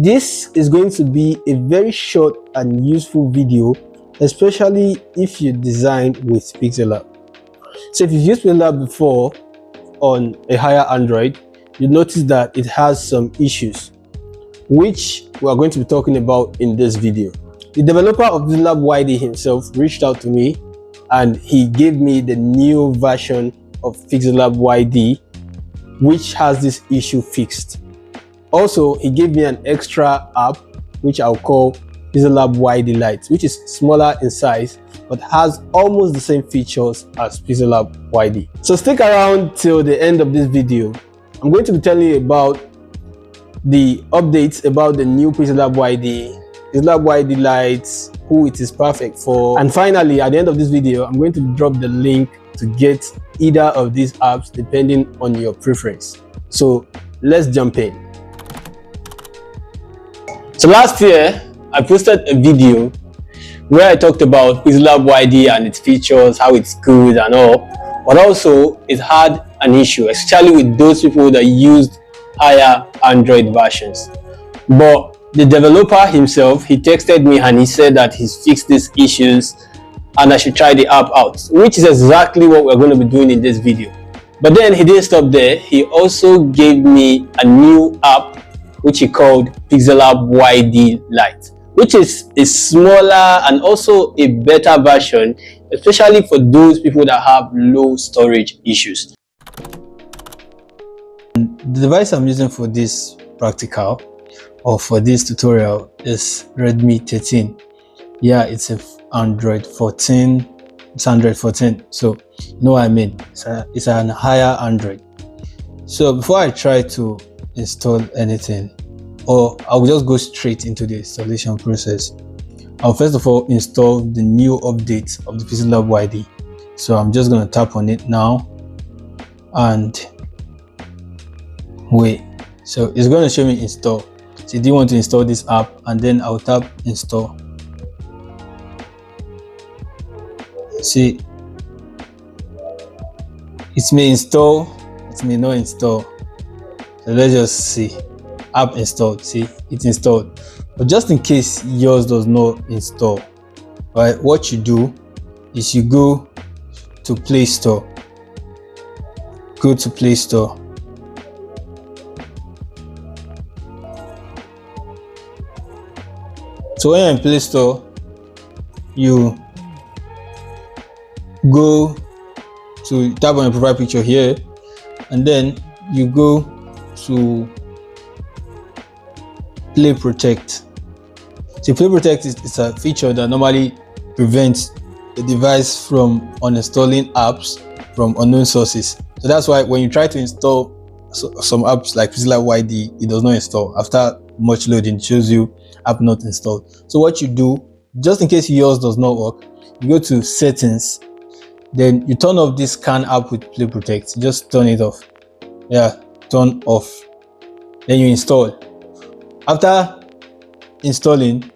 This is going to be a very short and useful video, especially if you design with PixelLab. So if you've used PixelLab before on a higher Android, you notice that it has some issues, which we are going to be talking about in this video. The developer of PixelLab YD himself reached out to me and he gave me the new version of PixelLab YD, which has this issue fixed. Also, he gave me an extra app, which I'll call PixelLab YD Lite, which is smaller in size, but has almost the same features as PixelLab YD. So stick around till the end of this video. I'm going to be telling you about the updates about the new PixelLab YD, PixelLab YD Lite, who it is perfect for. And finally, at the end of this video, I'm going to drop the link to get either of these apps depending on your preference. So let's jump in. So last year, I posted a video where I talked about PixelLab YD and its features, how it's good and all, but also it had an issue, especially with those people that used higher Android versions. But the developer himself, he texted me and he said that he's fixed these issues and I should try the app out, which is exactly what we're going to be doing in this video. But then he didn't stop there. He also gave me a new app which he called PixelLab YD Lite, which is a smaller and also a better version, especially for those people that have low storage issues. The device I'm using for this practical or for this tutorial is Redmi 13. Yeah, it's a Android 14. It's Android 14. So you know what I mean. It's an higher Android. So before I try to install anything, or I'll just go straight into the installation process, I'll first of all install the new update of the PixelLab YD. So I'm just going to tap on it now and wait. So it's going to show me install. So do you want to install this app? And then I'll tap install. See, it may install, it may not install. So let's just see. App installed. See, it's installed. But just in case yours does not install, right, what you do is you go to Play Store. Go to Play Store. So when you're in Play Store, you go to tap on the profile picture here, and then you go to Play Protect. So Play Protect is a feature that normally prevents the device from uninstalling apps from unknown sources. So that's why when you try to install some apps like PixelLab YD, it does not install. After much loading, it shows you app not installed. So what you do, just in case yours does not work, you go to Settings, then you turn off this Scan App with Play Protect. Just turn it off. Yeah, turn off. Then you install. After installing,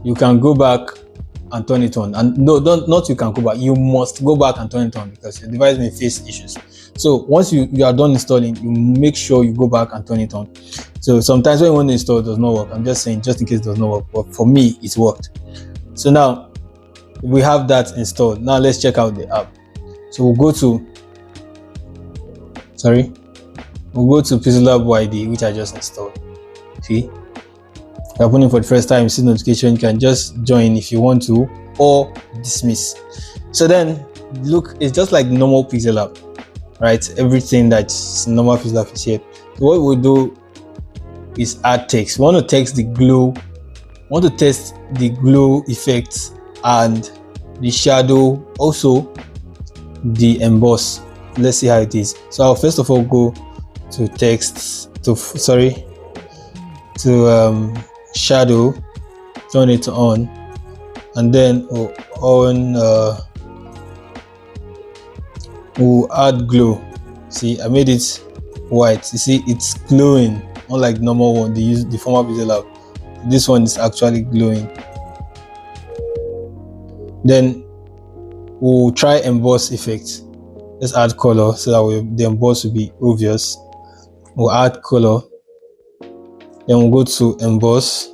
you can go back and turn it on. And no, not you can go back, you must go back and turn it on because your device may face issues. So once you are done installing, you make sure you go back and turn it on. So sometimes when you want to install, it does not work. I'm just saying, just in case it does not work, but for me, it's worked. So now we have that installed. Now let's check out the app. So we'll go to PixelLab YD, which I just installed. See, if you're opening for the first time, you see notification, you can just join if you want to, or dismiss. So then look, it's just like normal PixelLab, right? Everything that's normal PixelLab is here. So what we'll do is add text. We want to test the glow effects and the shadow, also the emboss. Let's see how it is. So I'll first of all go to text, to shadow, turn it on, and then we'll add glow. See, I made it white. You see, it's glowing, unlike normal one they use, the former PixelLab. This one is actually glowing. Then we'll try emboss effect. Let's add color so that the emboss will be obvious. We'll add color. Then we'll go to Emboss.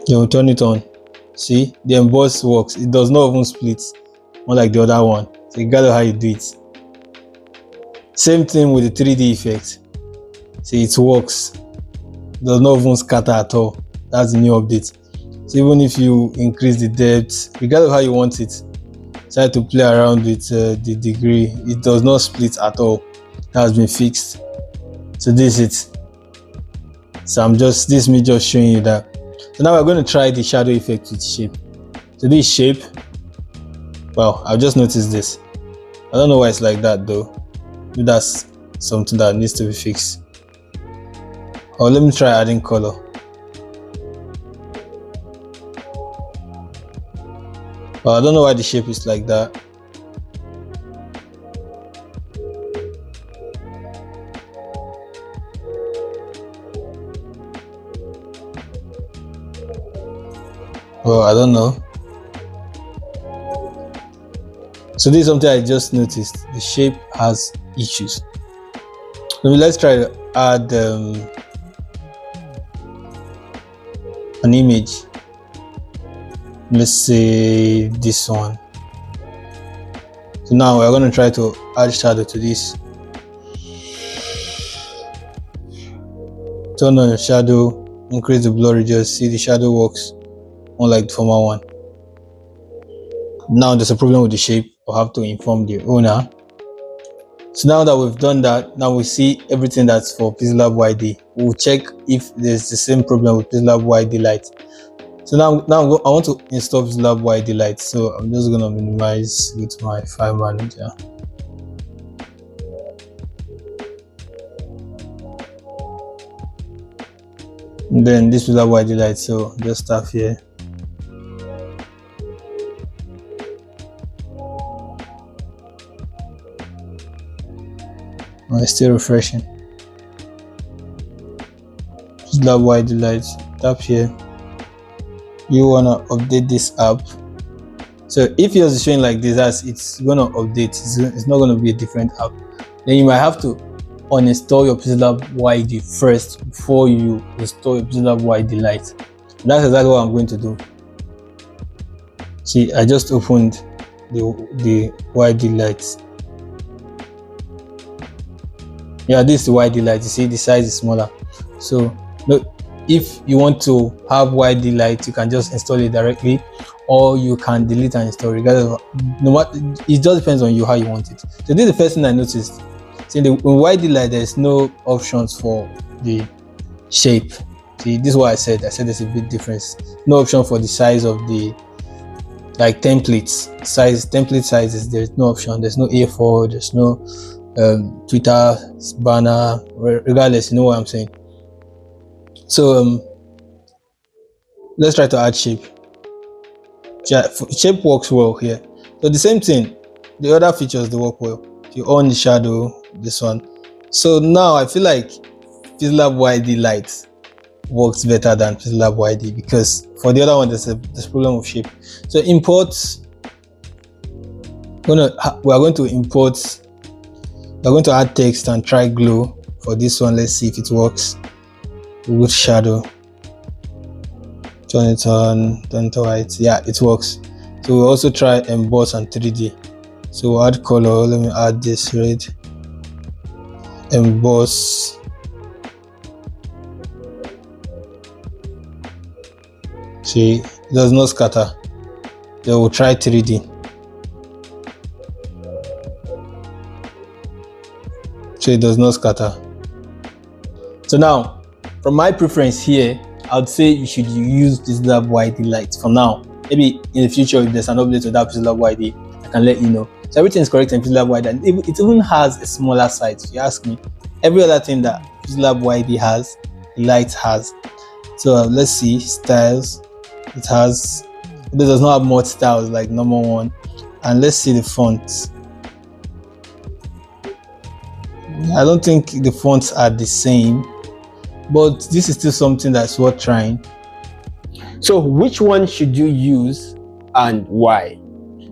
Then we'll turn it on. See, the Emboss works. It does not even split, unlike the other one. So you gotta know how you do it. Same thing with the 3D effect. See, it works. It does not even scatter at all. That's the new update. So even if you increase the depth, regardless of how you want it, try to play around with the degree. It does not split at all. That has been fixed. So this is it. So this is me just showing you that. So now we're going to try the shadow effect with shape. So this shape, wow, I've just noticed this. I don't know why it's like that though. Maybe that's something that needs to be fixed. Or let me try adding color. Well, I don't know why the shape is like that. Well, I don't know. So this is something I just noticed. The shape has issues. Let's try to add an image. Let's say this one. So now we're going to try to add shadow to this. Turn on your shadow, increase the blur radius. See, the shadow works unlike the former one. Now there's a problem with the shape. We'll have to inform the owner. So now that we've done that, now we see everything that's for PixelLab YD. We'll check if there's the same problem with PixelLab YD Lite. So now I want to install PixelLab YD Lite. So I'm just gonna minimize with my file manager. And then this PixelLab YD Lite. So just tap here. It's still refreshing. PixelLab YD Lite. Tap here. You wanna update this app. So if yours is showing like this, it's gonna update. It's not gonna be a different app. Then you might have to uninstall your PixelLab YD first before you install your PixelLab YD Lite. And that's exactly what I'm going to do. See, I just opened the YD Lite. Yeah, this is the YD Lite. You see, the size is smaller. So if you want to have YD Lite, you can just install it directly, or you can delete and install regardless of, it just depends on you how you want it. So this is the first thing I noticed. See, in YD Lite, there's no options for the shape. See, this is what I said there's a big difference. No option for the size of the template sizes. There's no option. There's no A4, there's no Twitter banner, regardless, you know what I'm saying. So let's try to add shape. Shape works well here. So the same thing, the other features, they work well. You on the shadow, this one. So now I feel like PixelLab YD Lite works better than PixelLab YD, because for the other one there's problem with shape. So we're going to add text and try glow for this one. Let's see if it works. With shadow, turn it on, turn it white. Yeah, it works. So we'll also try emboss and 3D. So we'll add color. Let me add this red. Emboss. See, it does not scatter. Then we'll try 3D. So it does not scatter. So now, from my preference here, I would say you should use PixelLab YD Lite for now. Maybe in the future, if there's an update to that PixelLab YD, I can let you know. So everything is correct in PixelLab YD, and it even has a smaller size. If you ask me, every other thing that PixelLab YD has, the Lite has. So let's see styles. It does not have more styles like number one. And let's see the fonts. I don't think the fonts are the same, but this is still something that's worth trying. So which one should you use and why?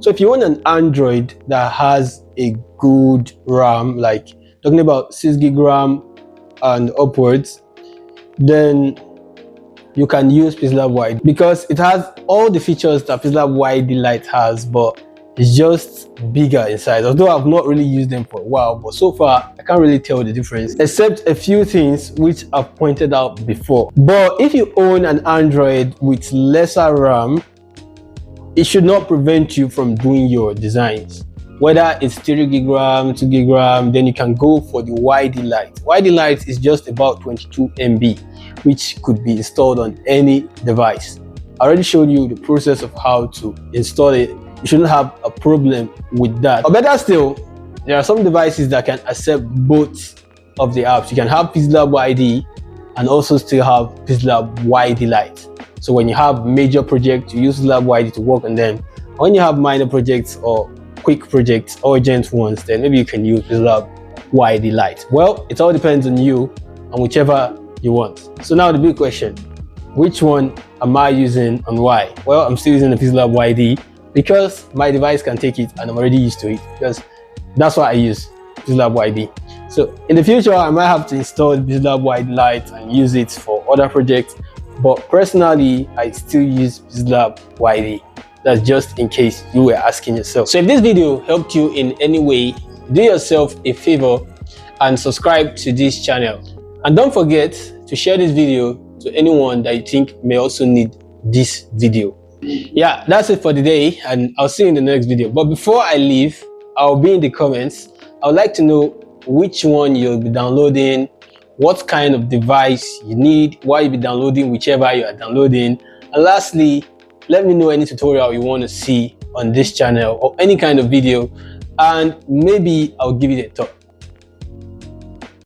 So if you want an Android that has a good RAM, like talking about 6 gig RAM and upwards, then you can use PixelLab YD because it has all the features that PixelLab YD Lite has, but it's just bigger in size. Although I've not really used them for a while, but so far I can't really tell the difference, except a few things which I've pointed out before. But if you own an Android with lesser RAM, it should not prevent you from doing your designs. Whether it's 3 gig RAM, 2 gig RAM, then you can go for the YD Lite. YD Lite is just about 22 MB, which could be installed on any device. I already showed you the process of how to install it. You shouldn't have a problem with that. Or better still, there are some devices that can accept both of the apps. You can have PixelLab YD and also still have PixelLab YD Lite. So when you have major projects, you use PixelLab YD to work on them. When you have minor projects or quick projects, urgent ones, then maybe you can use PixelLab YD Lite. Well, it all depends on you and whichever you want. So now the big question, which one am I using and why? Well, I'm still using the PixelLab YD because my device can take it and I'm already used to it, because that's what I use, PixelLab YD. So in the future, I might have to install the PixelLab YD Lite and use it for other projects, but personally, I still use PixelLab YD. That's just in case you were asking yourself. So if this video helped you in any way, do yourself a favor and subscribe to this channel. And don't forget to share this video to anyone that you think may also need this video. Yeah, that's it for today, and I'll see you in the next video. But before I leave, I'll be in the comments. I would like to know which one you'll be downloading, what kind of device you need, why you'll be downloading whichever you are downloading. And lastly, let me know any tutorial you want to see on this channel or any kind of video, and maybe I'll give it a thought.